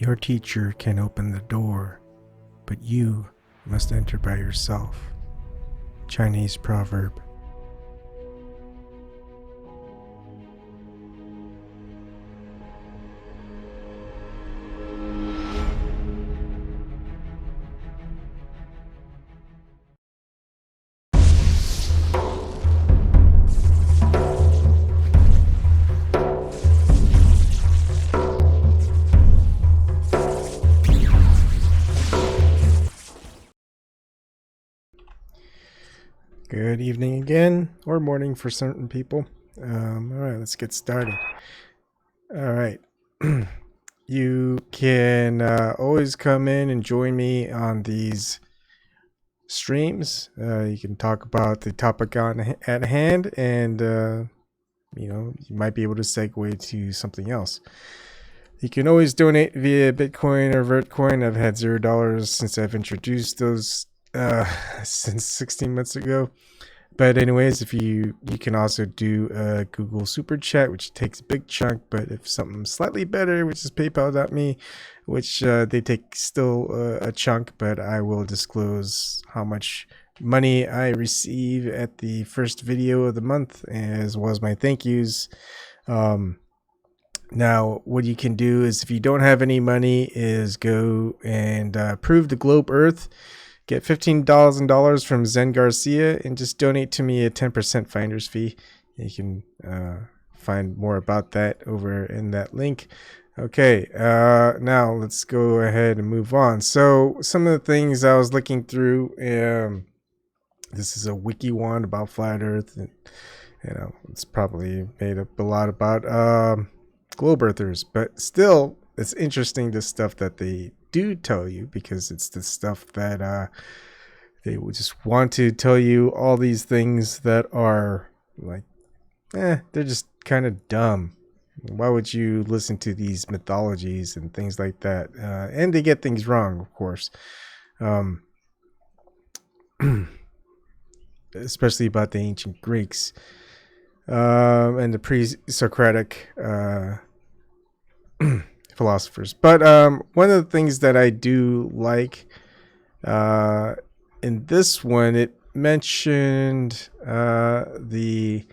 Your teacher can open the door, but you must enter by yourself. Chinese proverb. Good evening again, or morning for certain people. All right, let's get started. All right. You can always come in and join me on these streams. You can talk about the topic at hand, and you might be able to segue to something else. You can always donate via Bitcoin or Vertcoin. I've had $0 since I've introduced those since 16 months ago. But anyways, if you can also do a Google Super Chat, which takes a big chunk, but if something slightly better, which is PayPal.me, which they take still a chunk, but I will disclose how much money I receive at the first video of the month, as well as my thank yous. Now, what you can do is, if you don't have any money, is go and prove the globe Earth. Get $15,000 from Zen Garcia and just donate to me a 10% finder's fee. You can find more about that over in that link. Okay, now let's go ahead and move on. So some of the things I was looking through, this is a wiki one about flat Earth, and it's probably made up a lot about globe earthers, but still, it's interesting, the stuff that they do tell you, because it's the stuff that they would just want to tell you all these things that are like, they're just kind of dumb. Why would you listen to these mythologies and things like that? And they get things wrong, of course. Especially about the ancient Greeks and the pre-Socratic philosophers. But one of the things that I do like in this one, it mentioned the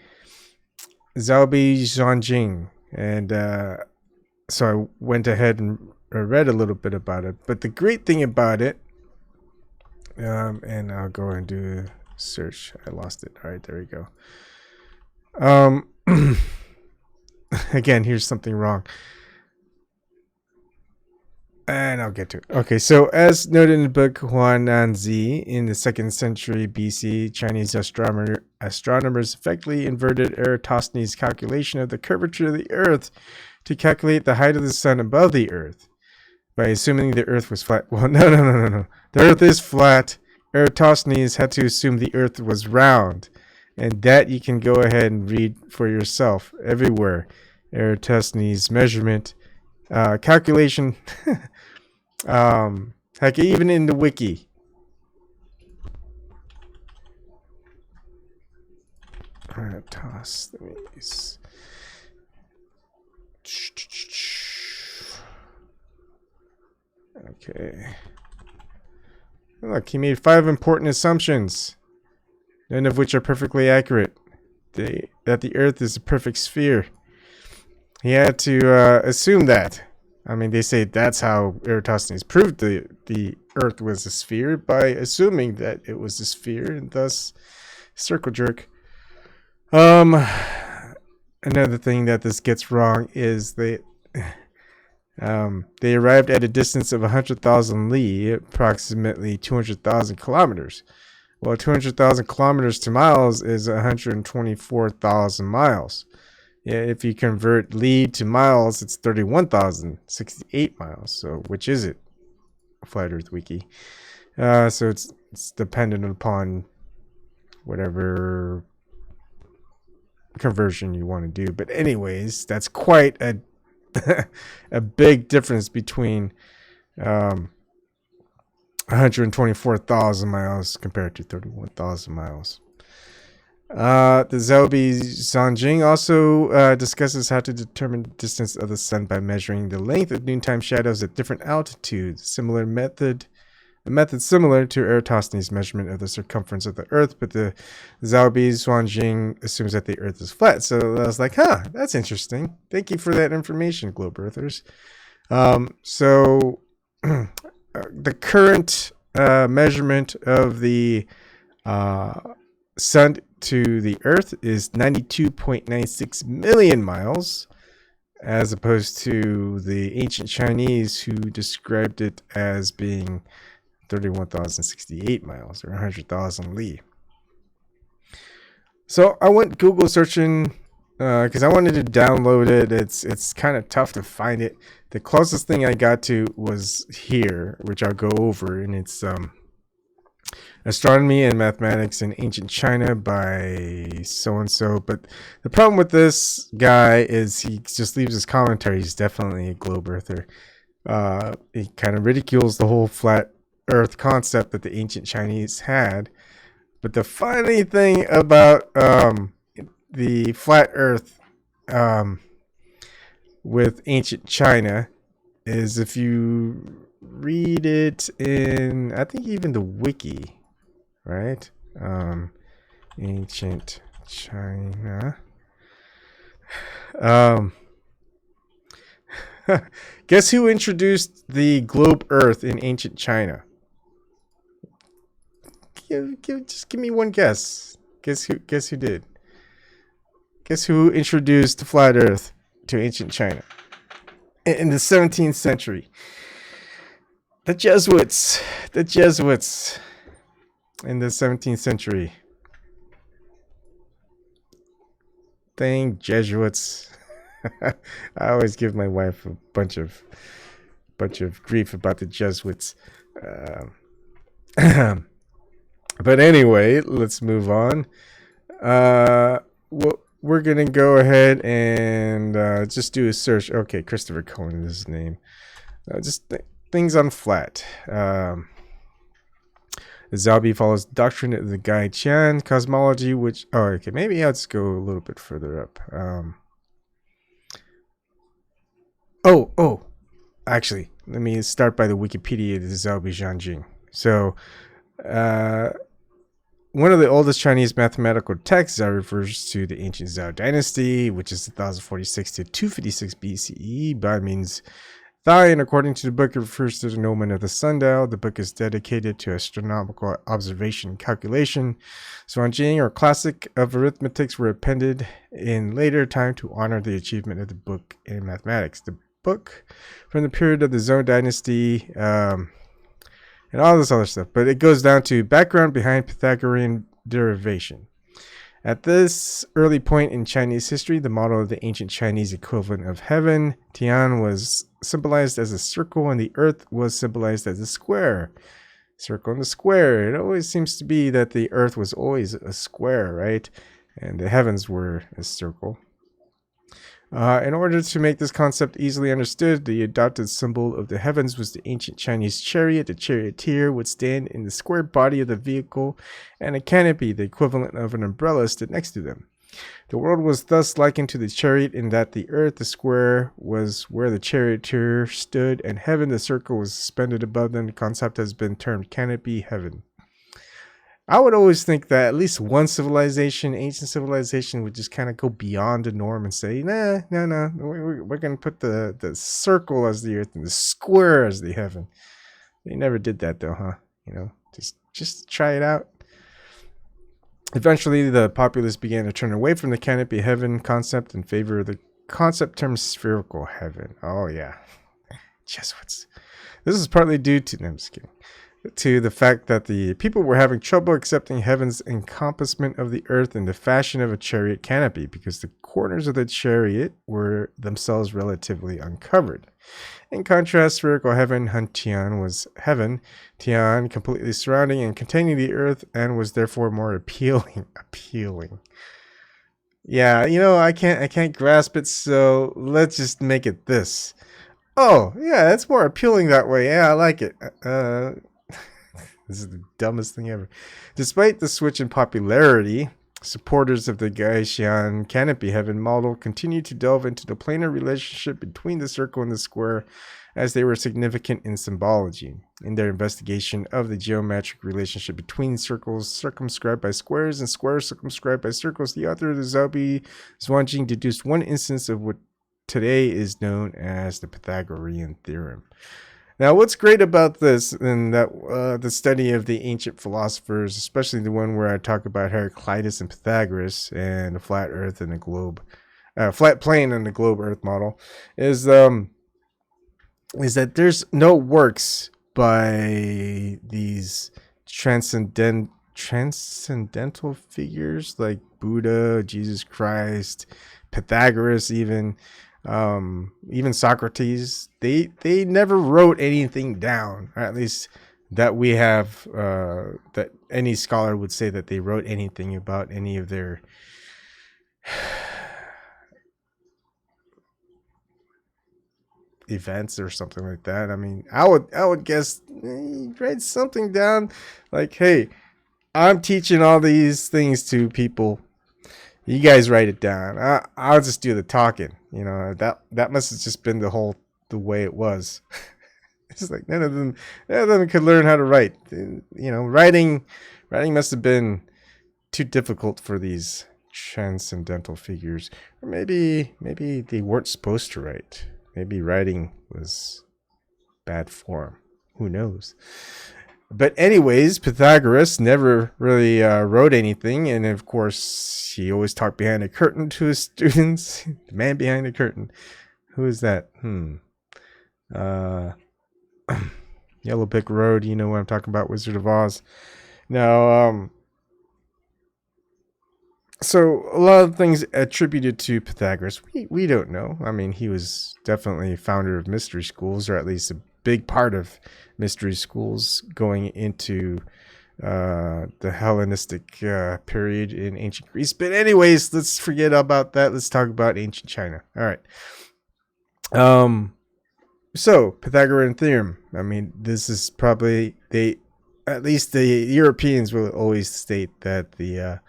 Zhoubi Suanjing, and so I went ahead and read a little bit about it. But the great thing about it, and I'll go and do a search. I lost it. All right, there we go. Again, here's something wrong. And I'll get to it. Okay, so as noted in the book Huananzi, in the 2nd century BC, Chinese astronomers effectively inverted Eratosthenes' calculation of the curvature of the Earth to calculate the height of the sun above the Earth by assuming the Earth was flat. Well, no. The Earth is flat. Eratosthenes had to assume the Earth was round, and that you can go ahead and read for yourself everywhere. Eratosthenes' measurement calculation. Heck, even in the wiki. Eratosthenes. Okay. Look, he made 5 important assumptions, none of which are perfectly accurate. That the Earth is a perfect sphere. He had to assume that. I mean, they say that's how Eratosthenes proved the Earth was a sphere, by assuming that it was a sphere, and thus circle jerk. Another thing that this gets wrong is they arrived at a distance of 100,000 li, approximately 200,000 kilometers. Well, 200,000 kilometers to miles is 124,000 miles. Yeah, if you convert li to miles, it's 31,068 miles. So, which is it? Flat Earth Wiki. So it's dependent upon whatever conversion you want to do. But anyways, that's quite a a big difference between 124,000 miles compared to 31,000 miles. The Zhoubi Suanjing also discusses how to determine the distance of the sun by measuring the length of noontime shadows at different altitudes. A method similar to Eratosthenes' measurement of the circumference of the Earth, but the Zhoubi Suanjing assumes that the Earth is flat. So I was like, that's interesting. Thank you for that information, Globe Earthers. So the current measurement of the sun to the Earth is 92.96 million miles, as opposed to the ancient Chinese, who described it as being 31,068 miles, or 100,000 li. So I went Google searching because I wanted to download it. It's kind of tough to find it. The closest thing I got to was here, which I'll go over, and it's Astronomy and Mathematics in Ancient China by so-and-so. But the problem with this guy is he just leaves his commentary. He's definitely a globe earther. He kind of ridicules the whole flat earth concept that the ancient Chinese had. But the funny thing about the flat earth with ancient China is if you read it in, I think even the wiki, right? Ancient China. Guess who introduced the globe Earth in ancient China? Just give me one guess. Guess who did? Guess who introduced the flat Earth to ancient China in the 17th century? The Jesuits. The Jesuits in the 17th century. Dang Jesuits. I always give my wife a bunch of grief about the Jesuits. But anyway, let's move on. We're gonna go ahead and just do a search. Okay, Christopher Cohen is his name. Things on flat. Zhoubi follows the doctrine of the Gai Qian cosmology, which okay, maybe I'll just go a little bit further up. Actually, let me start by the Wikipedia of the Zhoubi Zhanjing. So, one of the oldest Chinese mathematical texts refers to the ancient Zhou dynasty, which is 1046 to 256 BCE. Bai means thigh, and according to the book, it refers to the gnomon of the sundial. The book is dedicated to astronomical observation and calculation. Suanjing, or classic of arithmetics, were appended in later time to honor the achievement of the book in mathematics. The book from the period of the Zhou dynasty, and all this other stuff, but it goes down to background behind Pythagorean derivation. At this early point in Chinese history, the model of the ancient Chinese equivalent of heaven, Tian, was symbolized as a circle, and the earth was symbolized as a square. Circle and a square. It always seems to be that the earth was always a square, right? And the heavens were a circle. In order to make this concept easily understood, the adopted symbol of the heavens was the ancient Chinese chariot. The charioteer would stand in the square body of the vehicle, and a canopy, the equivalent of an umbrella, stood next to them. The world was thus likened to the chariot in that the earth, the square, was where the charioteer stood, and heaven, the circle, was suspended above them. The concept has been termed canopy heaven. I would always think that at least one civilization, ancient civilization, would just kind of go beyond the norm and say, no, we're going to put the circle as the earth and the square as the heaven. They never did that though, huh? You know, just try it out. Eventually, the populace began to turn away from the canopy heaven concept in favor of the concept term spherical heaven. Oh yeah, Jesuits. This is partly due to, no, I'm just kidding, to the fact that the people were having trouble accepting heaven's encompassment of the earth in the fashion of a chariot canopy, because the corners of the chariot were themselves relatively uncovered. In contrast, spherical heaven, Tian, was heaven, Tian, completely surrounding and containing the earth, and was therefore more appealing. Yeah, you know, I can't grasp it, so let's just make it this. Oh, yeah, it's more appealing that way. Yeah, I like it. This is the dumbest thing ever. Despite the switch in popularity, Supporters of the Gaishan canopy heaven model continue to delve into the planar relationship between the circle and the square, as they were significant in symbology. In their investigation of the geometric relationship between circles circumscribed by squares and squares circumscribed by circles, the author of the Zhoubi, Suanjing, deduced one instance of what today is known as the Pythagorean theorem. Now, what's great about this and that the study of the ancient philosophers, especially the one where I talk about Heraclitus and Pythagoras and the flat Earth and the globe, flat plane and the globe Earth model, is that there's no works by these transcendental figures like Buddha, Jesus Christ, Pythagoras, even Socrates. They never wrote anything down, or at least that we have, that any scholar would say that they wrote anything about any of their events or something like that. I mean, I would guess write something down like, hey, I'm teaching all these things to people, you guys write it down, I'll just do the talking. That must have just been the way it was. It's like none of them could learn how to write. Writing must have been too difficult for these transcendental figures, or maybe they weren't supposed to write. Maybe writing was bad form. Who knows? But anyways, Pythagoras never really wrote anything, and of course, he always talked behind a curtain to his students. The man behind the curtain. Who is that? Yellow Brick Road. You know what I'm talking about, Wizard of Oz. Now, so a lot of things attributed to Pythagoras, we don't know. I mean, he was definitely founder of mystery schools, or at least a big part of mystery schools going into the Hellenistic period in ancient Greece. But anyways, let's forget about that. Let's talk about ancient China. All right. So Pythagorean theorem. I mean, this is probably at least the Europeans will always state that the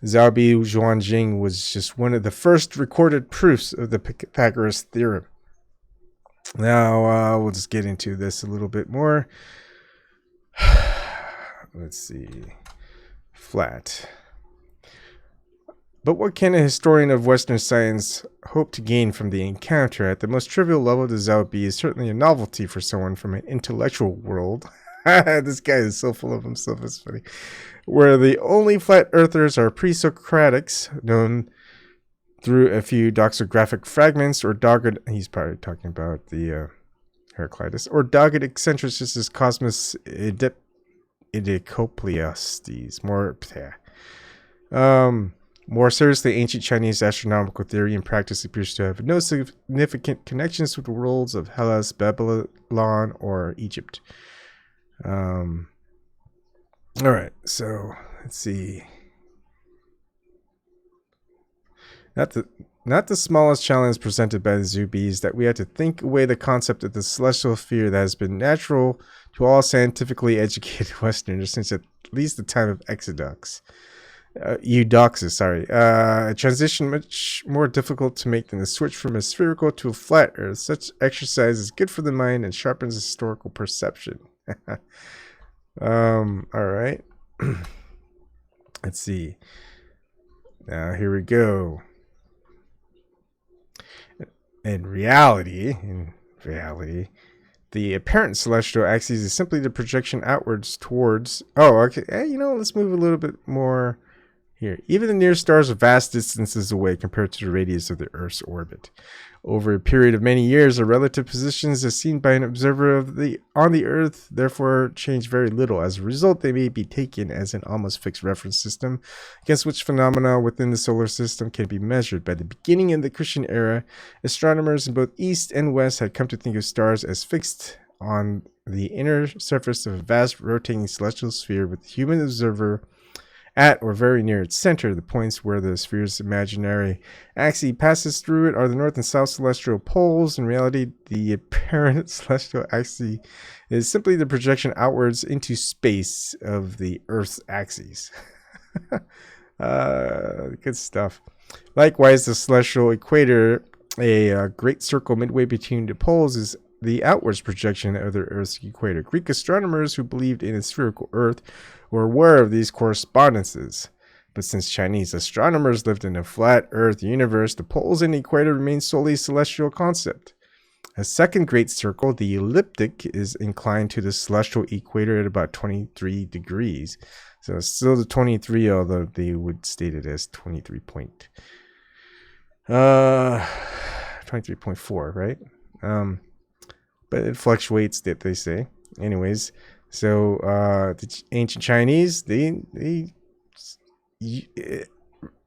Zhoubi Zhuanjing was just one of the first recorded proofs of the Pythagoras theorem. Now we'll just get into this a little bit more. Let's see. Flat. But what can a historian of Western science hope to gain from the encounter? At the most trivial level, the Zhoubi is certainly a novelty for someone from an intellectual world. This guy is so full of himself, it's funny. Where the only flat earthers are pre-Socratics, known through a few doxographic fragments, or dogged, he's probably talking about the Heraclitus, or dogged eccentricists as Cosmos Oedicopleastes. More seriously, ancient Chinese astronomical theory and practice appears to have no significant connections with the worlds of Hellas, Babylon, or Egypt. All right, so let's see. Not the smallest challenge presented by the Zhoubi is that we have to think away the concept of the celestial sphere that has been natural to all scientifically educated Westerners since at least the time of Eudoxus, a transition much more difficult to make than the switch from a spherical to a flat Earth. Such exercise is good for the mind and sharpens historical perception. All right. Let's see. Now here we go. In reality, the apparent celestial axis is simply the projection outwards towards. Oh, okay. Let's move a little bit more here. Even the nearest stars are vast distances away compared to the radius of the Earth's orbit. Over a period of many years, the relative positions as seen by an observer on the Earth therefore change very little. As a result, they may be taken as an almost fixed reference system against which phenomena within the solar system can be measured. By the beginning of the Christian era, astronomers in both East and West had come to think of stars as fixed on the inner surface of a vast rotating celestial sphere with the human observer at or very near its center. The points where the sphere's imaginary axis passes through it are the north and south celestial poles. In reality, the apparent celestial axis is simply the projection outwards into space of the Earth's axis. Good stuff. Likewise, the celestial equator, a great circle midway between the poles, is the outwards projection of the Earth's equator. Greek astronomers who believed in a spherical Earth were aware of these correspondences. But since Chinese astronomers lived in a flat Earth universe, the poles and the equator remain solely a celestial concept. A second great circle, the ecliptic, is inclined to the celestial equator at about 23 degrees. So it's still the 23, although they would state it as 23.4, right? But it fluctuates, that they say. Anyways, so the ancient Chinese, it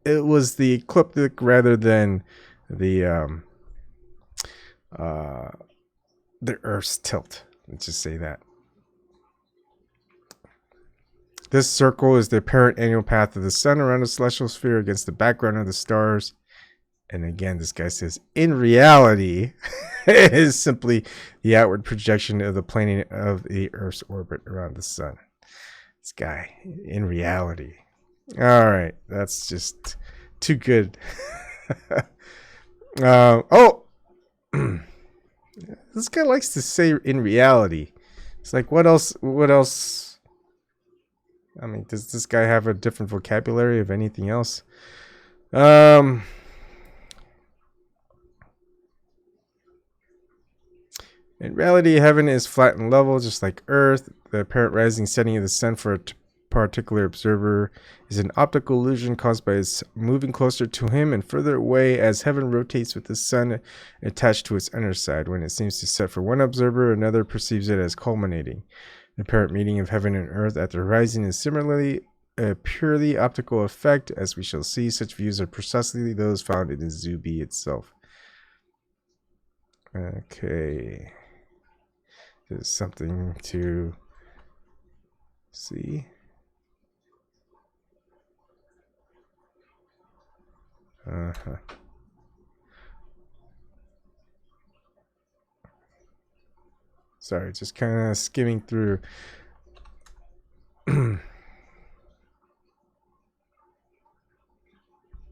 was the ecliptic rather than the Earth's tilt. Let's just say that. This circle is the apparent annual path of the sun around the celestial sphere against the background of the stars. And again, this guy says, in reality, it is simply the outward projection of the plane of the Earth's orbit around the sun. This guy, in reality. All right, that's just too good. This guy likes to say in reality. It's like, what else? I mean, does this guy have a different vocabulary of anything else? In reality, heaven is flat and level, just like Earth. The apparent rising setting of the sun for a particular observer is an optical illusion caused by its moving closer to him and further away as heaven rotates with the sun attached to its underside. When it seems to set for one observer, another perceives it as culminating. The apparent meeting of heaven and earth at the horizon is similarly a purely optical effect. As we shall see, such views are precisely those found in the Zhoubi itself. Okay. There's something to see. Sorry, just kind of skimming through. All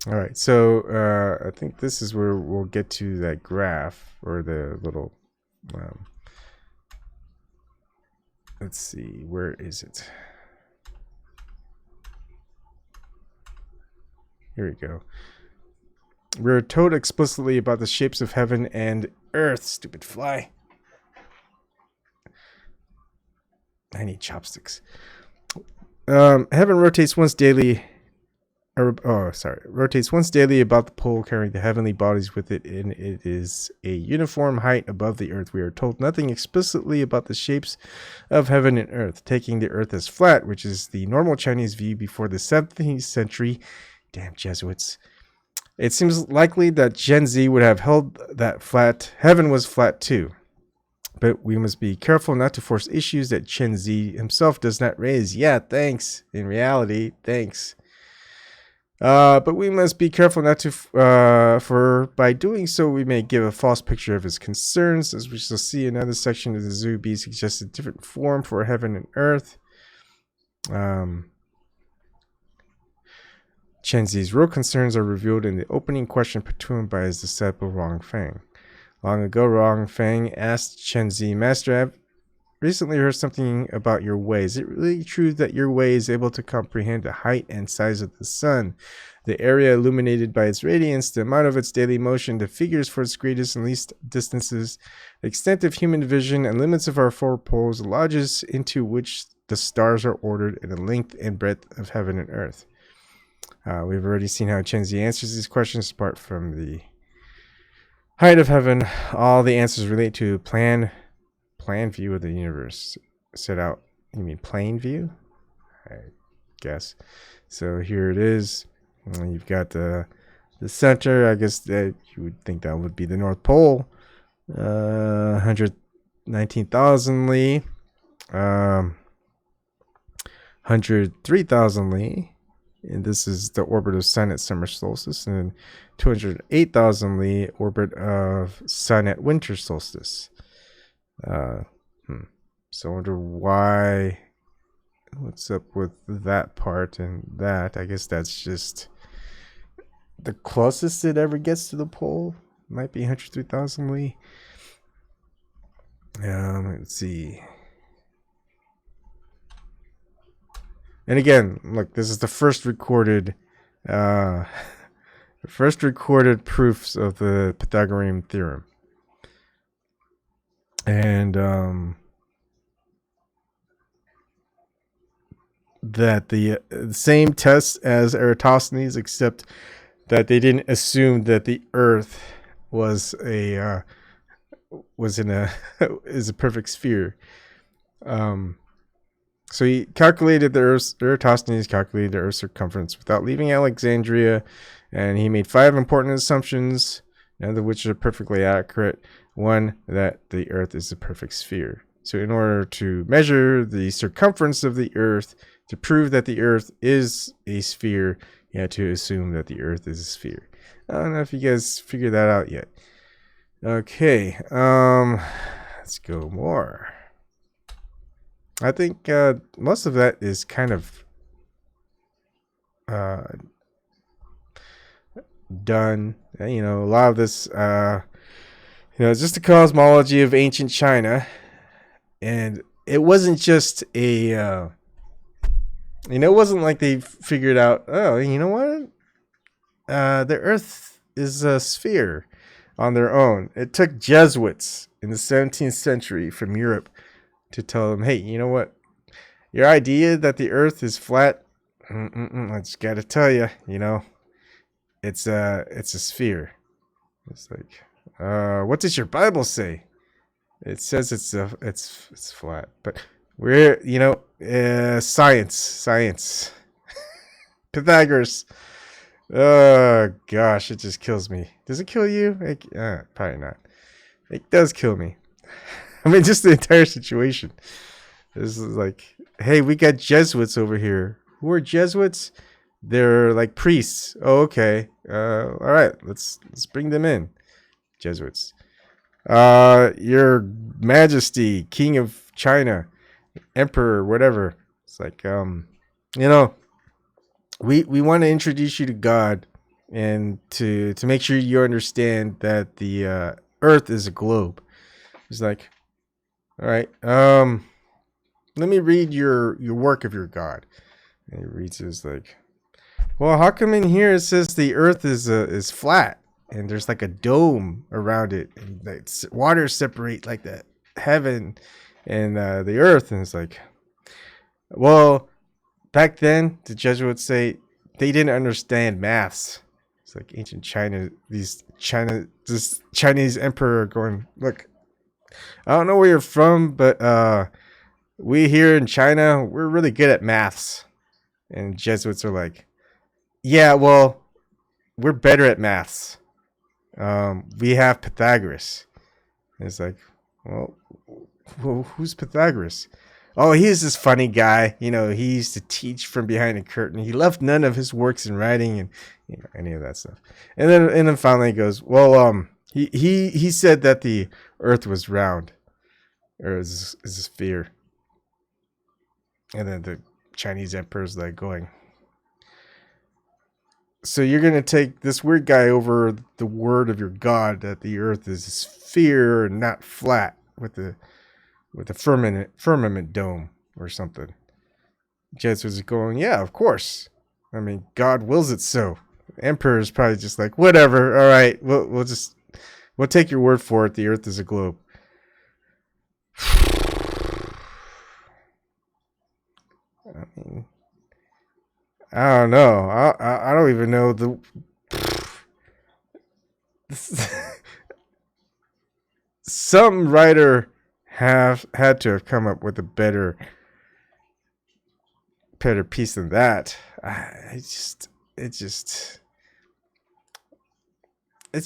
right, so I think this is where we'll get to that graph or the little. Let's see, where is it? Here we go. We're told explicitly about the shapes of heaven and earth. Stupid fly. I need chopsticks. Heaven rotates once daily. Rotates once daily about the pole, carrying the heavenly bodies with it, and it is a uniform height above the earth. We are told nothing explicitly about the shapes of heaven and earth, taking the earth as flat, which is the normal Chinese view before the 17th century. Damn Jesuits. It seems likely that Gen Z would have held that heaven was flat too. But we must be careful not to force issues that Gen Z himself does not raise. Yeah, thanks. In reality, thanks. But we must be careful not to, for by doing so, we may give a false picture of his concerns. As we shall see, another section of the Zhoubi suggests a different form for heaven and earth. Chen Zi's real concerns are revealed in the opening question put to him by his disciple Rong Feng. Long ago, Rong Feng asked Chen Zi, Master, I've recently heard something about your way. Is it really true that your way is able to comprehend the height and size of the sun, the area illuminated by its radiance, the amount of its daily motion, the figures for its greatest and least distances, the extent of human vision, and limits of our four poles, the lodges into which the stars are ordered, and the length and breadth of heaven and earth? We've already seen how Chen Zi answers these questions. Apart from the height of heaven, all the answers relate to plan view of the universe. Set out, you mean plain view? I guess. So here it is. You've got the center. I guess that you would think that would be the North Pole. 119,000 Li. 103,000 Li. And this is the orbit of sun at summer solstice, and then 208,000 Li orbit of sun at winter solstice. So I wonder why what's up with that part and that. I guess that's just the closest it ever gets to the pole. Might be 103,000 Li. Let's see. And again, look, this is the first recorded proofs of the Pythagorean theorem. And that the same test as Eratosthenes, except that they didn't assume that the Earth was a perfect sphere. So he calculated Eratosthenes calculated the Earth's circumference without leaving Alexandria, and he made 5 important assumptions, none of which are perfectly accurate. One, that the Earth is a perfect sphere. So in order to measure the circumference of the Earth, to prove that the Earth is a sphere, you had to assume that the Earth is a sphere. I don't know if you guys figured that out yet. Okay, let's go more. I think most of that is kind of done. You know, a lot of this, it's just the cosmology of ancient China. And it wasn't just it wasn't like they figured out, oh, you know what? The Earth is a sphere on their own. It took Jesuits in the 17th century from Europe to tell them, hey, you know what? Your idea that the Earth is flat, I just got to tell you, it's a sphere. It's like, what does your Bible say? It says it's flat, but we're science. Pythagoras. Oh gosh, it just kills me. Does it kill you? Probably not. It does kill me. I mean, just the entire situation. This is like, hey, we got Jesuits over here. Who are Jesuits? They're like priests. Oh, okay. All right. Let's bring them in. Jesuits. Your Majesty, King of China, Emperor, whatever. It's like, we want to introduce you to God, and to make sure you understand that the Earth is a globe. It's like, all right, let me read your work of your God. And he reads it, like, well, how come in here it says the Earth is flat and there's like a dome around it, and like water separate like the heaven and the Earth? And it's like, well, back then the Jesuits say they didn't understand maths. It's like ancient China. This Chinese emperor going, look, I don't know where you're from, but we here in China, we're really good at maths. And Jesuits are like, yeah, well, we're better at maths. We have Pythagoras. And it's like, well, who's Pythagoras? Oh, he's this funny guy. He used to teach from behind a curtain. He left none of his works in writing and any of that stuff. And then finally he goes, well, he said that the Earth was round, or is a sphere. And then the Chinese emperor's like going, so you're going to take this weird guy over the word of your God that the Earth is a sphere and not flat with a firmament dome or something. Jesuits are going, yeah, of course. I mean, God wills it so. The emperor is probably just like, whatever. All right, we'll take your word for it. The Earth is a globe. I mean, I don't know. I don't even know some writer had to have come up with a better piece than that. It's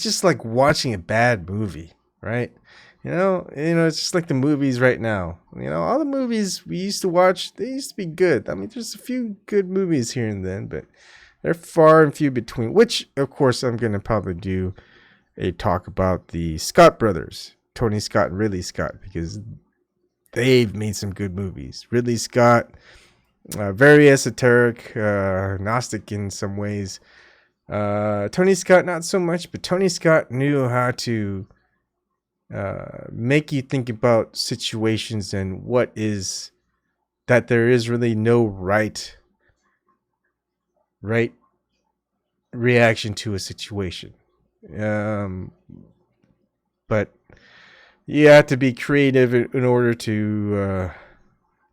just like watching a bad movie, right? It's just like the movies right now. All the movies we used to watch, they used to be good. I mean, there's a few good movies here and then, but they're far and few between, which, of course, I'm going to probably do a talk about the Scott brothers, Tony Scott and Ridley Scott, because they've made some good movies. Ridley Scott, very esoteric, Gnostic in some ways. Tony Scott, not so much, but Tony Scott knew how to make you think about situations and what is that there is really no right reaction to a situation. But you have to be creative in order to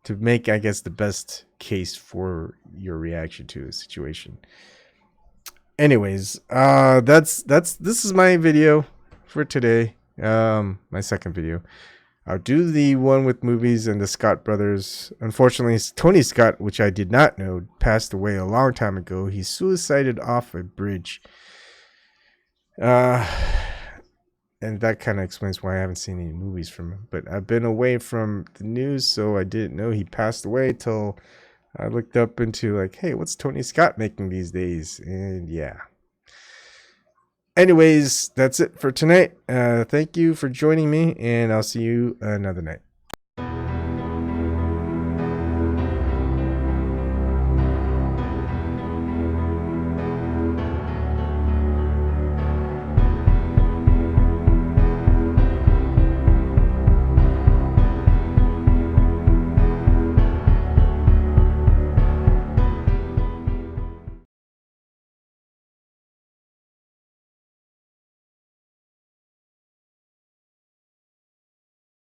make, I guess, the best case for your reaction to a situation. Anyways, this is my video for today. My second video. I'll do the one with movies and the Scott brothers. Unfortunately, Tony Scott, which I did not know, passed away a long time ago. He suicided off a bridge. And that kind of explains why I haven't seen any movies from him. But I've been away from the news, so I didn't know he passed away till I looked up into like, hey, what's Tony Scott making these days? And yeah. Anyways, that's it for tonight. Thank you for joining me, and I'll see you another night.